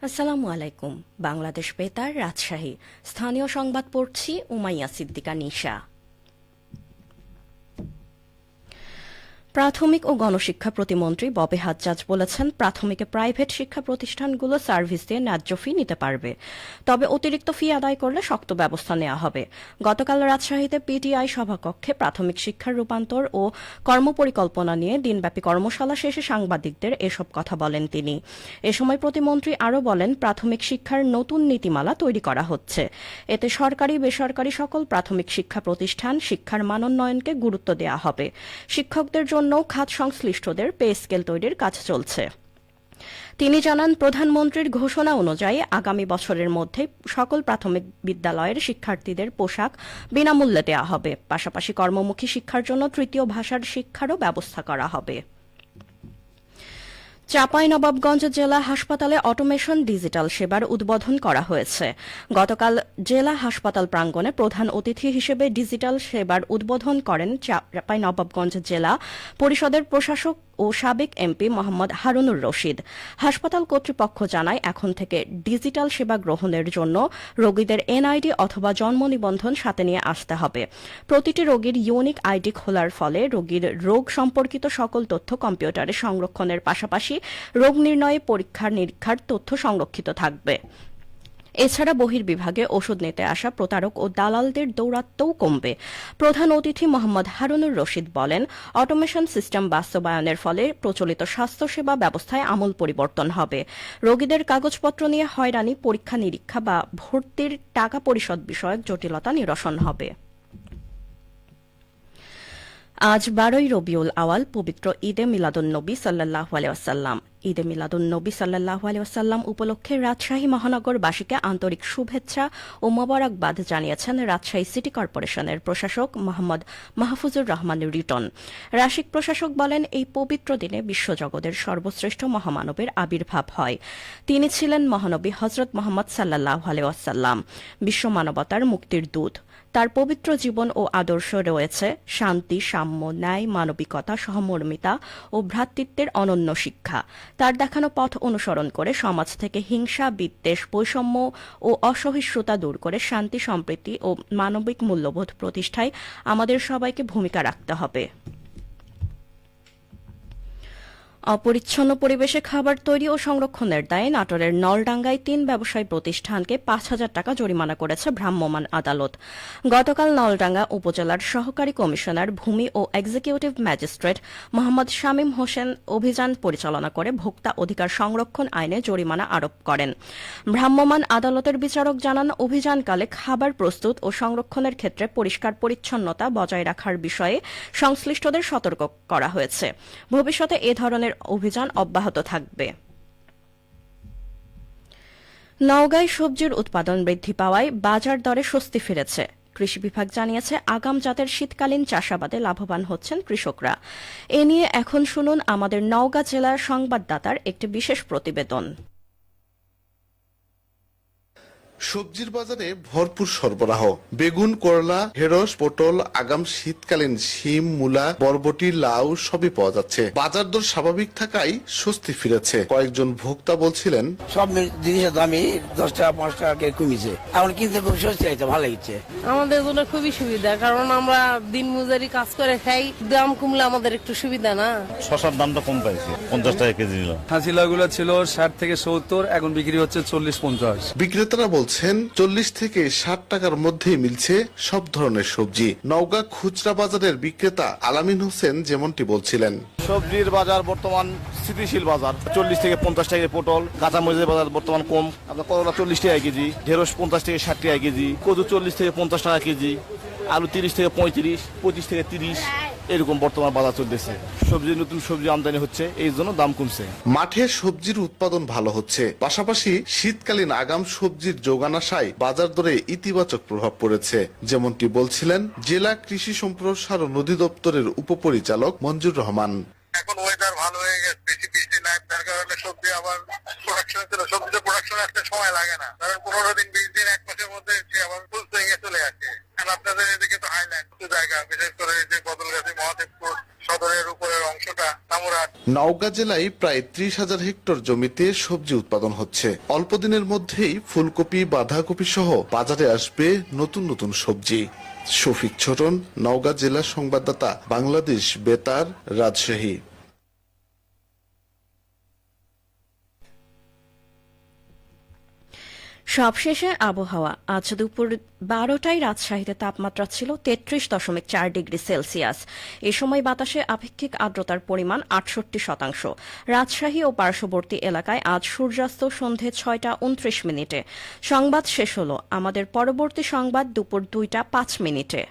আসসালামু আলাইকুম। বাংলাদেশ বেতার, রাজশাহী। স্থানীয় সংবাদ পড়ছি উমাইয়া সিদ্দিকা নিশা। প্রাথমিক ও গণশিক্ষা প্রতিমন্ত্রী ববি হাজ্জাজ বলেছেন, প্রাথমিকে প্রাইভেট শিক্ষা প্রতিষ্ঠানগুলো সার্ভিস দিয়ে ন্যায্য ফি নিতে পারবে, তবে অতিরিক্ত ফি আদায় করলে শক্ত ব্যবস্থা নেওয়া হবে। গতকাল রাজশাহীতে পিটিআই সভাকক্ষে প্রাথমিক শিক্ষার রূপান্তর ও কর্মপরিকল্পনা নিয়ে দিনব্যাপী কর্মশালা শেষে সাংবাদিকদের এসব কথা বলেন তিনি। এ সময় প্রতিমন্ত্রী আরও বলেন, প্রাথমিক শিক্ষার নতুন নীতিমালা তৈরি করা হচ্ছে। এতে সরকারি বেসরকারি সকল প্রাথমিক শিক্ষা প্রতিষ্ঠান শিক্ষার মানোন্নয়নকে গুরুত্ব দেওয়া হবে। শিক্ষকদের জন্য খাত সংশ্লিষ্টদের পে স্কেল তৈরির কাজ চলছে। তিনি জানান, প্রধানমন্ত্রীর ঘোষণা অনুযায়ী আগামী বছরের মধ্যে সকল প্রাথমিক বিদ্যালয়ের শিক্ষার্থীদের পোশাক বিনামূল্যে দেওয়া হবে। পাশাপাশি কর্মমুখী শিক্ষার জন্য তৃতীয় ভাষার শিক্ষারও ব্যবস্থা করা হবে। চাঁপাইনবাবগঞ্জ জেলা হাসপাতালে অটোমেশন ডিজিটাল সেবার উদ্বোধন করা হয়েছে। গতকাল জেলা হাসপাতাল প্রাঙ্গণে প্রধান অতিথি হিসেবে ডিজিটাল সেবার উদ্বোধন করেন চাঁপাইনবাবগঞ্জ জেলা পরিষদের প্রশাসক ও সাবেক এমপি মোহাম্মদ হারুনুর রশিদ। হাসপাতাল কর্তৃপক্ষ জানায়, এখন থেকে ডিজিটাল সেবা গ্রহণের জন্য রোগীদের এনআইডি অথবা জন্ম নিবন্ধন সাথে নিয়ে আসতে হবে। প্রতিটি রোগীর ইউনিক আইডি খোলার ফলে রোগীর রোগ সম্পর্কিত সকল তথ্য কম্পিউটারে সংরক্ষণের পাশাপাশি রোগ নির্ণয়ে পরীক্ষা নিরীক্ষার তথ্য সংরক্ষিত থাকবে। এছাড়া বহির্বিভাগে ওষুধ নিতে আসা প্রতারক ও দালালদের দৌরাত্ম্যও কমবে। প্রধান অতিথি মোহাম্মদ হারুনুর রশিদ বলেন, অটোমেশন সিস্টেম বাস্তবায়নের ফলে প্রচলিত স্বাস্থ্যসেবা ব্যবস্থায় আমূল পরিবর্তন হবে। রোগীদের কাগজপত্র নিয়ে হয়রানি, পরীক্ষা নিরীক্ষা বা ভর্তির টাকা পরিশোধ বিষয়ক জটিলতা নিরসন হবে। আজ 12ই রবিউল আওয়াল, পবিত্র ঈদে মিলাদুন্নবী সাল্লাল্লাহু আলাইহি ওয়াসাল্লাম। ঈদে মিলাদুন্নবী সাল্লাল্লাহু আলাইহি ওয়াসাল্লাম উপলক্ষে রাজশাহী মহানগরবাসীকে আন্তরিক শুভেচ্ছা ও মোবারকবাদ জানিয়েছেন রাজশাহী সিটি কর্পোরেশনের প্রশাসক মোহাম্মদ মাহফুজুর রহমান রিটন। রাশিক প্রশাসক বলেন, এই পবিত্র দিনে বিশ্বজগতের সর্বশ্রেষ্ঠ মহামানবের আবির্ভাব হয়। তিনি ছিলেন মহানবী হযরত মুহাম্মদ সাল্লাল্লাহু আলাইহি ওয়াসাল্লাম, বিশ্ব মানবতার মুক্তির দূত। তার পবিত্র জীবন ও আদর্শ রয়েছে শান্তি, সাম্য, ন্যায়, মানবিকতা, সহমর্মিতা ও ভ্রাতৃত্বের অনন্য শিক্ষা। তার দেখানো পথ অনুসরণ করে সমাজ থেকে হিংসা, বিদ্বেষ, বৈষম্য ও অসহিষ্ণুতা দূর করে শান্তি, সম্প্রীতি ও মানবিক মূল্যবোধ প্রতিষ্ঠায় আমাদের সবাইকে ভূমিকা রাখতে হবে। অপরিচ্ছন্ন পরিবেশে খাবার তৈরি ও সংরক্ষণের দায়ে নাটোরের নলডাঙ্গায় 3 ব্যবসায়ী প্রতিষ্ঠানকে 5,000 টাকা জরিমানা করেছে ভ্রাম্যমাণ আদালত। গতকাল নলডাঙ্গা উপজেলার সহকারী কমিশনার ভূমি ও এক্সিকিউটিভ ম্যাজিস্ট্রেট মোহাম্মদ শামীম হোসেন অভিযান পরিচালনা করে ভোক্তা অধিকার সংরক্ষণ আইনে জরিমানা আরোপ করেন। ভ্রাম্যমাণ আদালতের বিচারক জানান, অভিযানকালে খাবার প্রস্তুত ও সংরক্ষণের ক্ষেত্রে পরিষ্কার পরিচ্ছন্নতা বজায় রাখার বিষয়ে সংশ্লিষ্টদের সতর্ক করা হয়েছে। ভবিষ্যতে এ ধরনের অভিযান অব্যাহত থাকবে। নওগাঁয় সবজির উৎপাদন বৃদ্ধি পাওয়ায় বাজার দরে স্বস্তি ফিরেছে। কৃষি বিভাগ জানিয়েছে, আগাম জাতের শীতকালীন চাষাবাদে লাভবান হচ্ছেন কৃষকরা। এ নিয়ে এখন শুনুন আমাদের নওগাঁ জেলার সংবাদদাতার একটি বিশেষ প্রতিবেদন। সবজির বাজারে ভরপুর সরবরাহ। বেগুন, করলা, ঢেঁড়স, পটল, আগাম শীতকালীন শিম, মূলা, বরবটি, লাউ সবই পাওয়া যাচ্ছে। বাজার দর স্বাভাবিক থাকায় স্বস্তি ফিরেছে। কয়েকজন ভোক্তা বলছিলেন, সব জিনিসের দামই 10 টাকা 5 টাকা করে কমেছে। এখন কিনতে খুব স্বস্তি হয়েছে, ভালো লাগছে। আমাদের জন্য খুবই সুবিধা, কারণ আমরা দিন মজুরি কাজ করে খাই। দাম কমলে আমাদের একটু সুবিধা না। শসার দামটা কম পাইছে, 50 টাকা কেজি নিলাম। হাসিলাগুলো ছিল 60 থেকে 70, এখন বিক্রি হচ্ছে 40-50। বিক্রেতারা বলছেন 40 থেকে 60 টাকার মধ্যেই মিলছে সব ধরনের সবজি। নওগাঁ খুচরা বাজারের বিক্রেতা আলামিন হোসেন যেমনটি বলছিলেন, সবজির বাজার বর্তমান স্থিতিশীল বাজার। 40 থেকে 50 টাকা পটল, কাঁচামরিচের বাজার বর্তমান কম। আপনার করলা 40 টাকা কেজি, ঢেঁড়স 50 থেকে 60 টাকা কেজি, কদু 40 থেকে 50 টাকা কেজি, আলু 30 থেকে 35, 25 থেকে 30, এরকম বর্তমান বাজার চলতেছে। সবজি, নতুন সবজি আমদানি হচ্ছে, এই জন্য দাম কমছে। মাঠে সবজির উৎপাদন ভালো হচ্ছে, পাশাপাশি শীতকালীন আগাম সবজির যোগান আসায় বাজার দরে ইতিবাচক প্রভাব পড়েছে, যেমনটি বলছিলেন জেলা কৃষি সম্প্রসারণ অধিদপ্তরের উপপরিচালক মঞ্জুর রহমান। এখন ওয়েদার ভালো হয়ে গেছে, বেশি বৃষ্টি নাই, তার কারণে সবজি আবার প্রোডাকশন ছিল। সবজিতে প্রোডাকশন আসতে সময় লাগে না, কারণ 15 দিন 20 দিন 1 মাসের মধ্যে সে আবার ফুল সুইংয়ে চলে আসে। আর আপনাদের এদিকে তো হাইল্যান্ড জায়গা, বিশেষ করে যে বদলগাছি, মহাদেবপুর সদরের উপরের অংশটা, তামুরাট, নওগাঁ জেলায় প্রায় 30,000 হেক্টর জমিতে সবজি উৎপাদন হচ্ছে। অল্প দিনের মধ্যেই ফুলকপি, বাঁধাকপি সহ বাজারে আসবে নতুন নতুন সবজি। শফিক ছোটন, নওগাঁ জেলা সংবাদদাতা, বাংলাদেশ বেতার, রাজশাহী। সবশেষে আবহাওয়া। আজ দুপুর 12টায় রাজশাহীতে তাপমাত্রা ছিল 33.4 ডিগ্রি সেলসিয়াস। এ সময় বাতাসে আপেক্ষিক আর্দ্রতার পরিমাণ 68%। রাজশাহী ও পার্শ্ববর্তী এলাকায় আজ সূর্যাস্ত সন্ধে 6টা 29 মিনিটে। সংবাদ শেষ হলো। আমাদের পরবর্তী সংবাদ দুপুর 2টা 5 মিনিটে।